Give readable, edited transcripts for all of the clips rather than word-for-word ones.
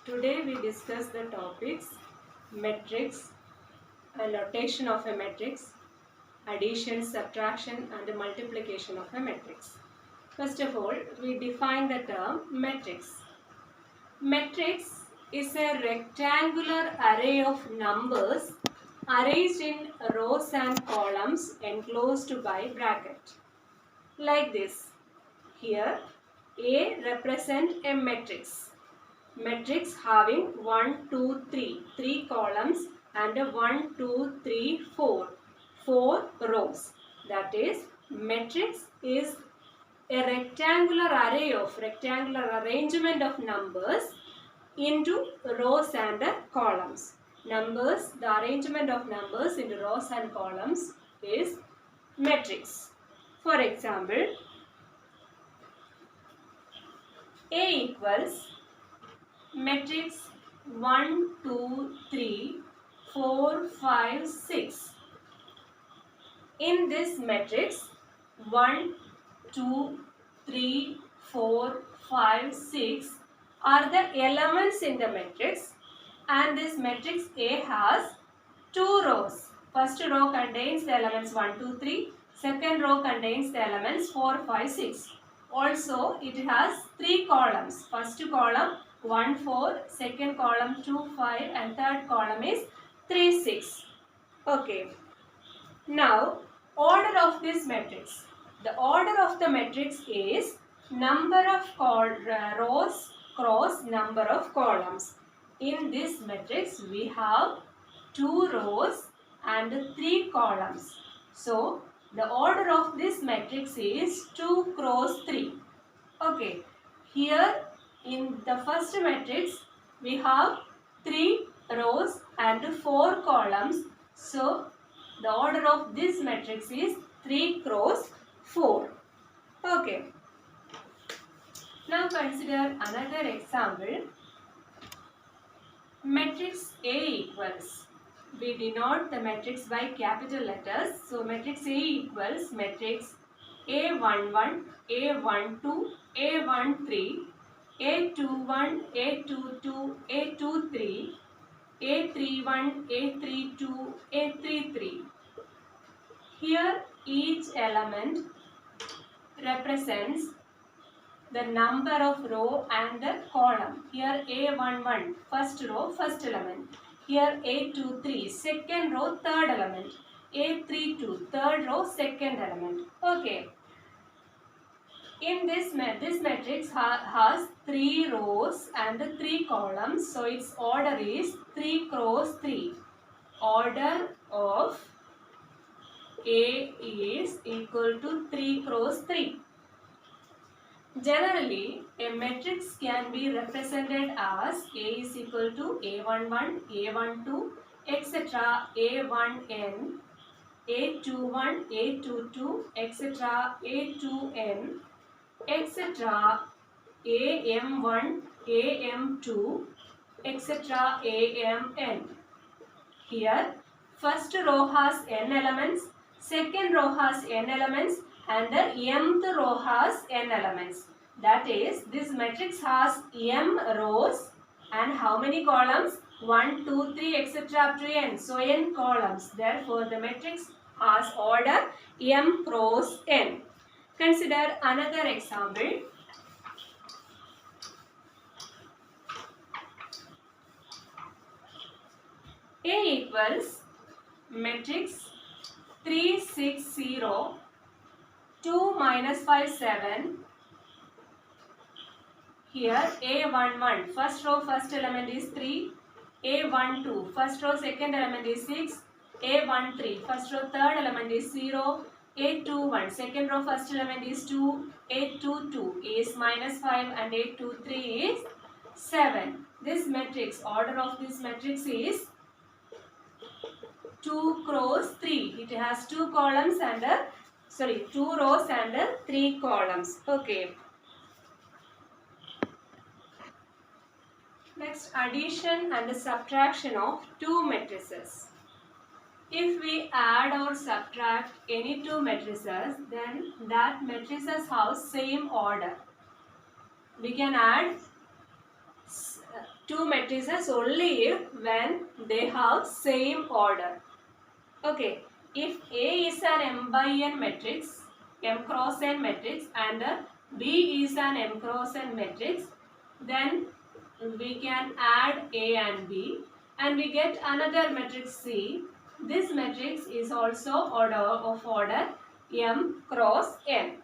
Today we discuss the topics matrix and notation of a matrix, addition, subtraction and multiplication of a matrix. First of all, we define the term matrix. Matrix is a rectangular array of numbers arranged in rows and columns enclosed by bracket. Like this. Here A represents a matrix. Matrix having 1, 2, 3, 3 columns and 1, 2, 3, 4, 4 rows. That is, matrix is a rectangular arrangement of numbers into rows and columns. The arrangement of numbers into rows and columns is matrix. For example, A equals matrix 1, 2, 3, 4, 5, 6. In this matrix 1, 2, 3, 4, 5, 6 are the elements in the matrix, and this matrix A has two rows. First row contains the elements 1, 2, 3. Second row contains the elements 4, 5, 6. Also, it has three columns. First column 1, 4, second column 2, 5 and third column is 3, 6. Okay. Now, order of this matrix. The order of the matrix is number of rows cross number of columns. In this matrix, we have 2 rows and 3 columns. So, the order of this matrix is 2 cross 3. Okay. Here, in the first matrix, we have 3 rows and 4 columns. So, the order of this matrix is 3 cross 4. Okay. Now consider another example. Matrix A equals. We denote the matrix by capital letters. So matrix A equals matrix A11, A12, A13, A21, A22, A23, A31, A32, A33. Here each element represents the number of row and the column. Here A11, first row, first element. Here A23, second row, third element. A32, third row, second element. Okay. In this matrix has 3 rows and 3 columns. So its order is 3 cross 3. Order of A is equal to 3 cross 3. Generally, a matrix can be represented as A is equal to A11, A12, etc. A1n, A21, A22, etc. A2n, etc. AM1, AM2, etc. AMN. Here, first row has n elements, second row has n elements, and the mth row has n elements. That is, this matrix has m rows and how many columns? 1, 2, 3, etc. up to n. So, n columns. Therefore, the matrix has order m cross n. Consider another example. A equals matrix 3, 6, 0, 2, minus 5, 7. Here A11, first row, first element is 3. A12, first row, second element is 6. A13, first row, third element is 0. A21, second row, first element is 2. A22 is minus 5 and A23 is 7. This matrix, order of this matrix is 2 cross 3. It has 2 columns and 2 rows and 3 columns. Okay. Next, addition and subtraction of two matrices. If we add or subtract any two matrices, then that matrices have same order. We can add two matrices only when they have same order. Okay, if A is an m by n matrix, m cross n matrix, and B is an m cross n matrix, then we can add A and B and we get another matrix C. This matrix is also order m cross n.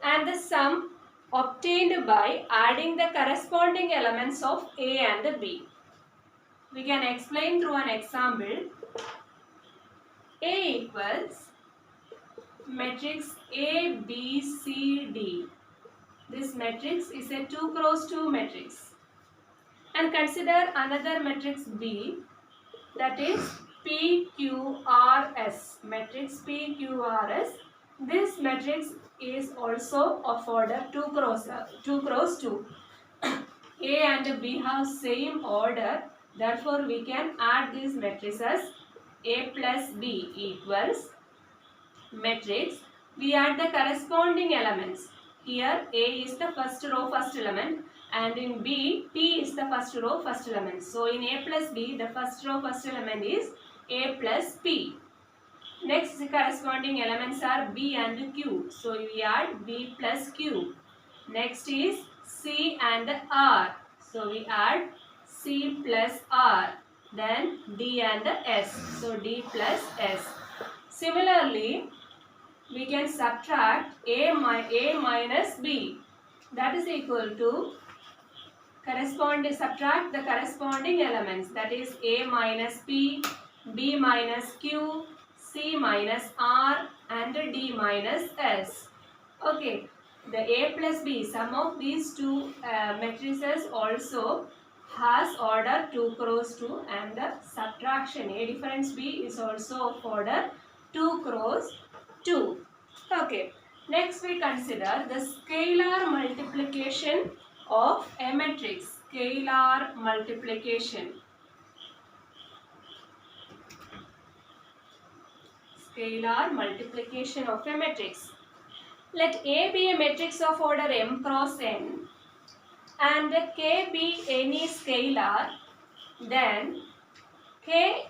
And the sum obtained by adding the corresponding elements of A and B. We can explain through an example. A equals matrix A, B, C, D. This matrix is a 2 cross 2 matrix. And consider another matrix B, that is PQRS. Matrix PQRS. This matrix is also of order 2 cross 2. A and B have same order. Therefore, we can add these matrices. A plus B equals matrix. We add the corresponding elements. Here A is the first row first element and in B P is the first row first element. So in A plus B the first row first element is A plus P. Next corresponding elements are B and Q. So we add B plus Q. Next is C and R. So we add C plus R. Then D and S. So D plus S. Similarly, we can subtract A minus B. That is equal to subtract the corresponding elements. That is A minus P, B minus Q, C minus R and D minus S. Okay, the A plus B, sum of these two matrices also has order 2 cross 2 and the subtraction A difference B is also of order 2 cross 2. Okay, next we consider the scalar multiplication of a matrix. Scalar multiplication. Scalar multiplication of a matrix. Let A be a matrix of order m cross n and K be any scalar, then Ka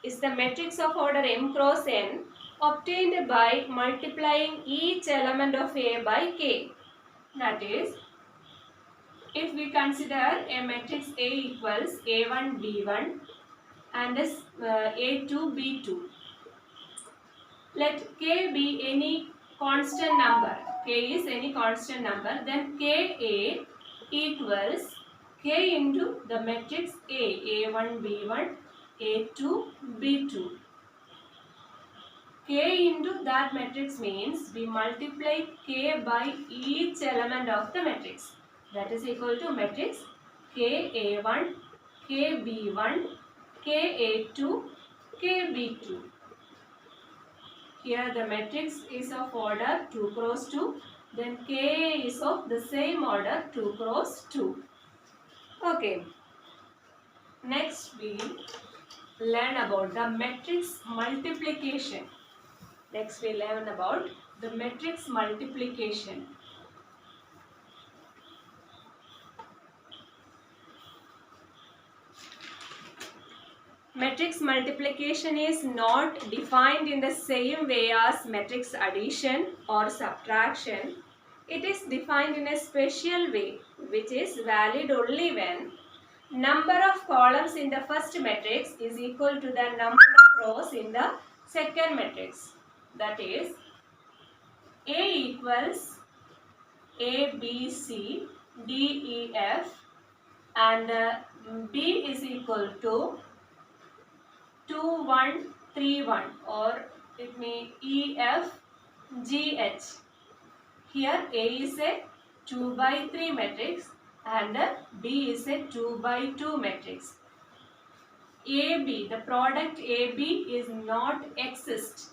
is the matrix of order m cross n obtained by multiplying each element of A by K. That is, if we consider a matrix A equals A1 B1 and A2 B2. Let K be any constant number. K is any constant number. Then Ka equals K into the matrix A. A1 B1, A2 B2. K into that matrix means we multiply K by each element of the matrix. That is equal to matrix Ka1, Kb1, Ka2, Kb2. Here the matrix is of order 2 cross 2. Then Ka is of the same order 2 cross 2. Okay. Next we learn about the matrix multiplication. Next we learn about the matrix multiplication. Matrix multiplication is not defined in the same way as matrix addition or subtraction. It is defined in a special way which is valid only when number of columns in the first matrix is equal to the number of rows in the second matrix. That is, A equals A, B, C, D, E, F and B is equal to 2, 1, 3, 1 or it may E, F, G, H. Here A is a 2 by 3 matrix and B is a 2 by 2 matrix. AB, the product AB is not exist.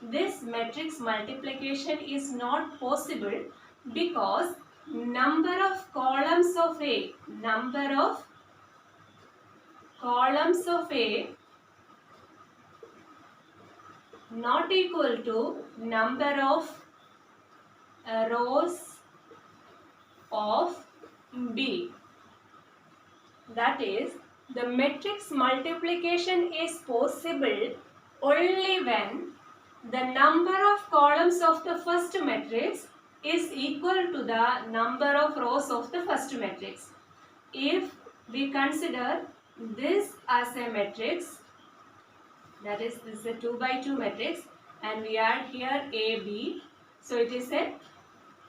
This matrix multiplication is not possible because number of columns of A not equal to number of rows of B. That is, the matrix multiplication is possible only when the number of columns of the first matrix is equal to the number of rows of the first matrix. If we consider this as a matrix, that is, this is a 2 by 2 matrix, and we add here AB, so it is a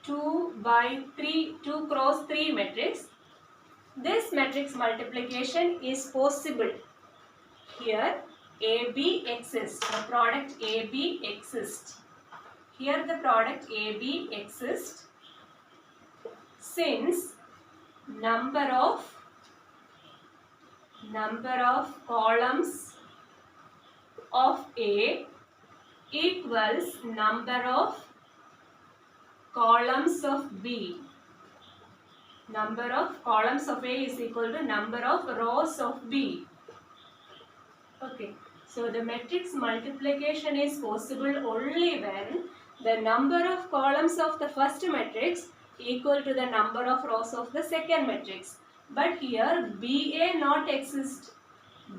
2 by 3, 2 cross 3 matrix. This matrix multiplication is possible. Here AB exists, the product AB exists. Here the product AB exists since number of columns of A equals number of columns of B. Number of columns of A is equal to number of rows of B. Okay, so the matrix multiplication is possible only when the number of columns of the first matrix equal to the number of rows of the second matrix. But here BA not exist.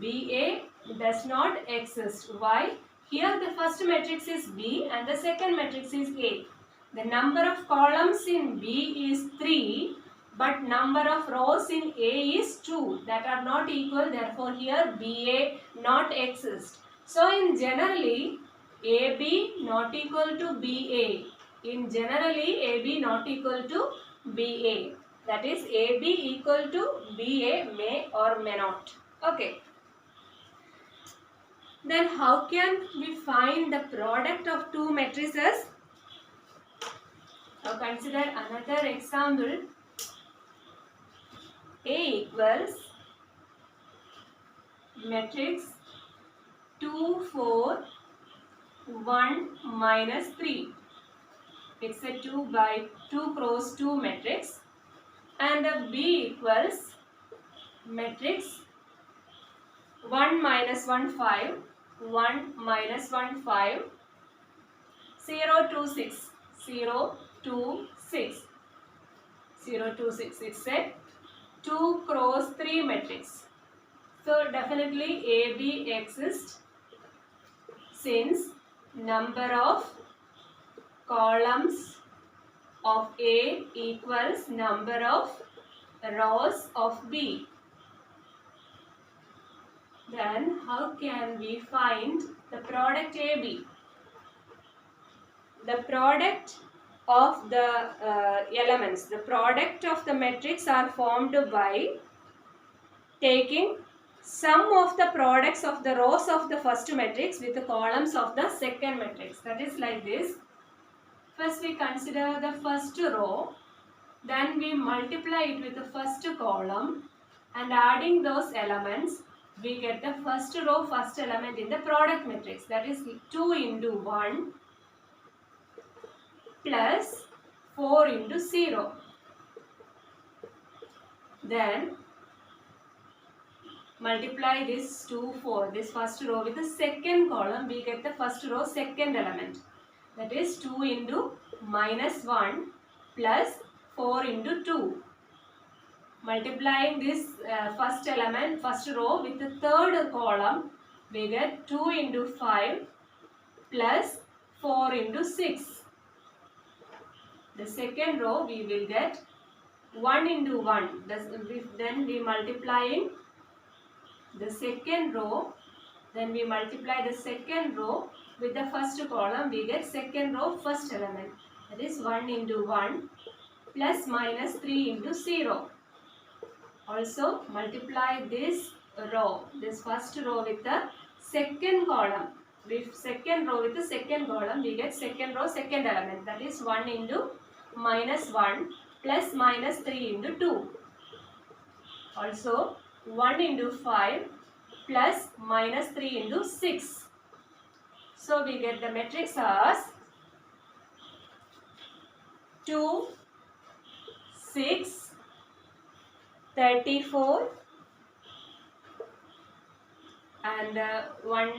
BA does not exist. Why? Here the first matrix is B and the second matrix is A. The number of columns in B is 3, but number of rows in A is 2. That are not equal, therefore here BA not exist. So in generally, AB not equal to BA. In generally, AB not equal to BA. That is, AB equal to BA may or may not. Okay. Then how can we find the product of two matrices? Now consider another example. A equals matrix 2, 4, 1, minus 3. It's a 2 by 2 cross 2 matrix. And the B equals matrix 1, minus 1, 5, 1, minus 1, 5, 0, 2, 6, 0, 2, 6, 0, 2, 6. It's a 2 cross 3 matrix. So definitely AB exists since number of columns of A equals number of rows of B. Then how can we find the product AB? The product of the elements, the product of the matrix are formed by taking sum of the products of the rows of the first matrix with the columns of the second matrix. That is like this. First we consider the first row, then we multiply it with the first column, and adding those elements we get the first row, first element in the product matrix. That is 2 into 1 plus 4 into 0. Then multiply this 2, 4, this first row with the second column, we get the first row, second element. That is 2 into minus 1 plus 4 into 2. Multiplying this first element, first row with the third column, we get 2 into 5 plus 4 into 6. The second row we will get 1 into 1. Then we multiplying the second row, then we multiply the second row with the first column, we get second row, first element. That is 1 into 1 plus minus 3 into 0. Also multiply this row, this first row with the second column. With second row with the second column, we get second row, second element. That is 1 into minus 1 plus minus 3 into 2. Also 1 into 5 plus minus 3 into 6. So we get the matrix as 2, 6, 34 and 1.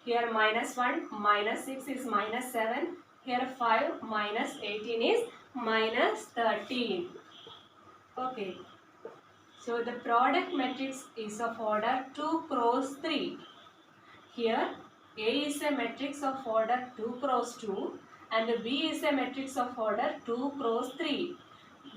Here minus 1, minus 6 is minus 7. Here 5 minus 18 is minus 13. Okay. So the product matrix is of order 2 cross 3. Here A is a matrix of order 2 cross 2 and B is a matrix of order 2 cross 3.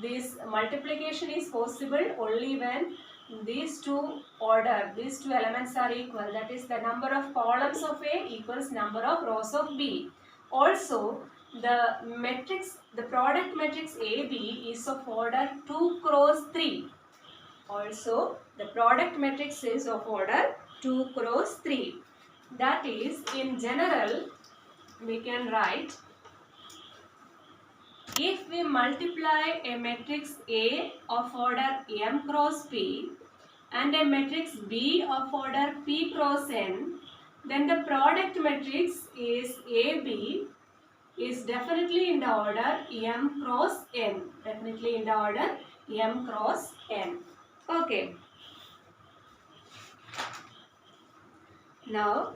This multiplication is possible only when these two elements are equal. That is, the number of columns of A equals number of rows of B. Also, the product matrix AB is of order 2 cross 3. Also, the product matrix is of order 2 cross 3. That is, in general, we can write, if we multiply a matrix A of order M cross P and a matrix B of order P cross N, then the product matrix is AB is definitely in the order M cross N. Definitely in the order M cross N. Okay. Now,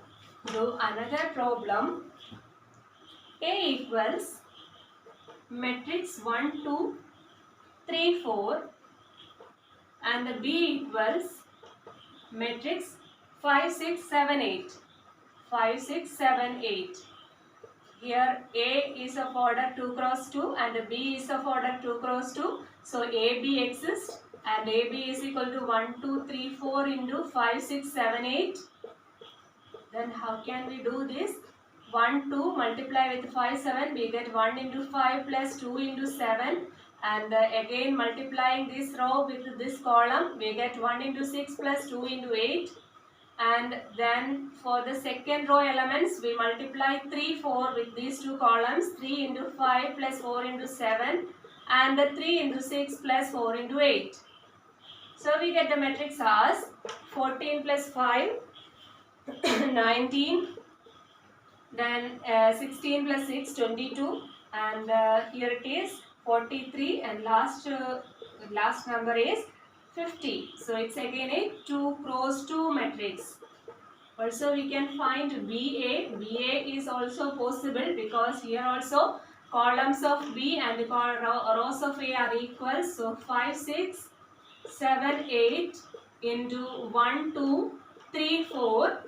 do another problem. A equals matrix 1, 2, 3, 4 and the B equals matrix 5, 6, 7, 8. 5, 6, 7, 8. Here A is of order 2 cross 2 and B is of order 2 cross 2. So AB exists and AB is equal to 1, 2, 3, 4 into 5, 6, 7, 8. Then how can we do this? 1, 2 multiply with 5, 7, we get 1 into 5 plus 2 into 7. And again multiplying this row with this column, we get 1 into 6 plus 2 into 8. And then for the second row elements, we multiply 3, 4 with these two columns, 3 into 5 plus 4 into 7 and 3 into 6 plus 4 into 8. So we get the matrix as 14 plus 5, 19, then 16 plus 6, 22 and here it is 43 and last number is 50. So it's again a 2 cross 2 matrix. Also we can find BA. BA is also possible because here also columns of B and rows of A are equal. So 5, 6, 7, 8 into 1, 2, 3, 4.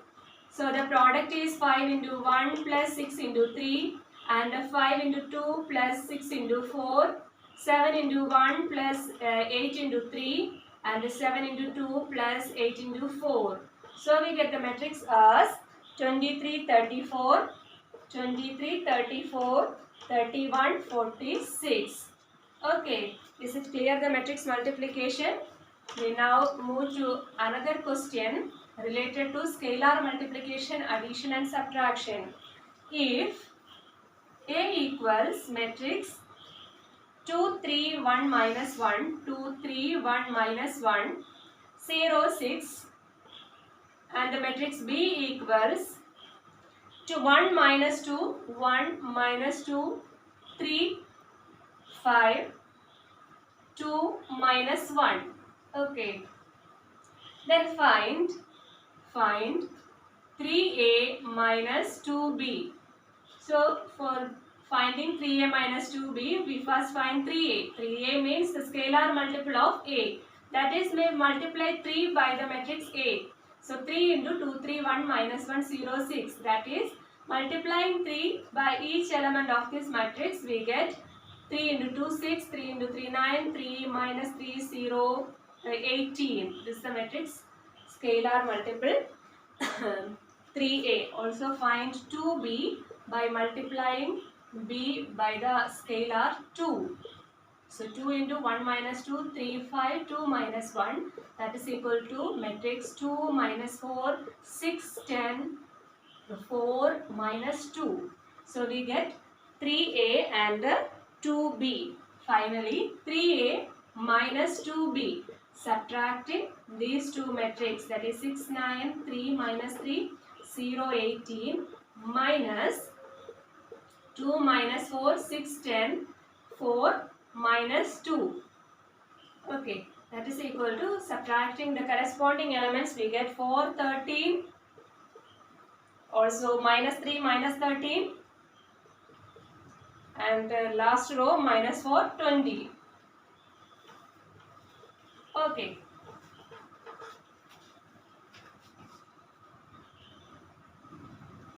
So the product is 5 into 1 plus 6 into 3 and 5 into 2 plus 6 into 4, 7 into 1 plus 8 into 3 and 7 into 2 plus 8 into 4. So we get the matrix as 23, 34, 23, 34, 31, 46. Okay, is it clear the matrix multiplication? We now move to another question related to scalar multiplication, addition and subtraction. If A equals matrix 2, 3, 1, minus 1, 2, 3, 1, minus 1, 0, 6 and the matrix B equals to 1, minus 2, 1, minus 2, 3, 5, 2, minus 1. Okay. Then find 3A minus 2B. So for finding 3A minus 2B, we first find 3A. 3A means the scalar multiple of A. That is, we multiply 3 by the matrix A. So 3 into 2, 3, 1, minus 1, 0, 6. That is, multiplying 3 by each element of this matrix, we get 3 into 2, 6, 3 into 3, 9, 3 minus 3, 0, 18. This is the matrix scalar multiple 3A. Also find 2B by multiplying B by the scalar 2. So 2 into 1 minus 2, 3, 5, 2 minus 1. That is equal to matrix 2 minus 4, 6, 10, 4 minus 2. So we get 3A and 2B. Finally 3A minus 2B. Subtracting these two matrices, that is 6, 9, 3 minus 3, 0, 18 minus 2 minus 4, 6, 10, 4 minus 2. Okay, that is equal to, subtracting the corresponding elements, we get 4, 13, also minus 3, minus 13 and last row minus 4, 20. Okay.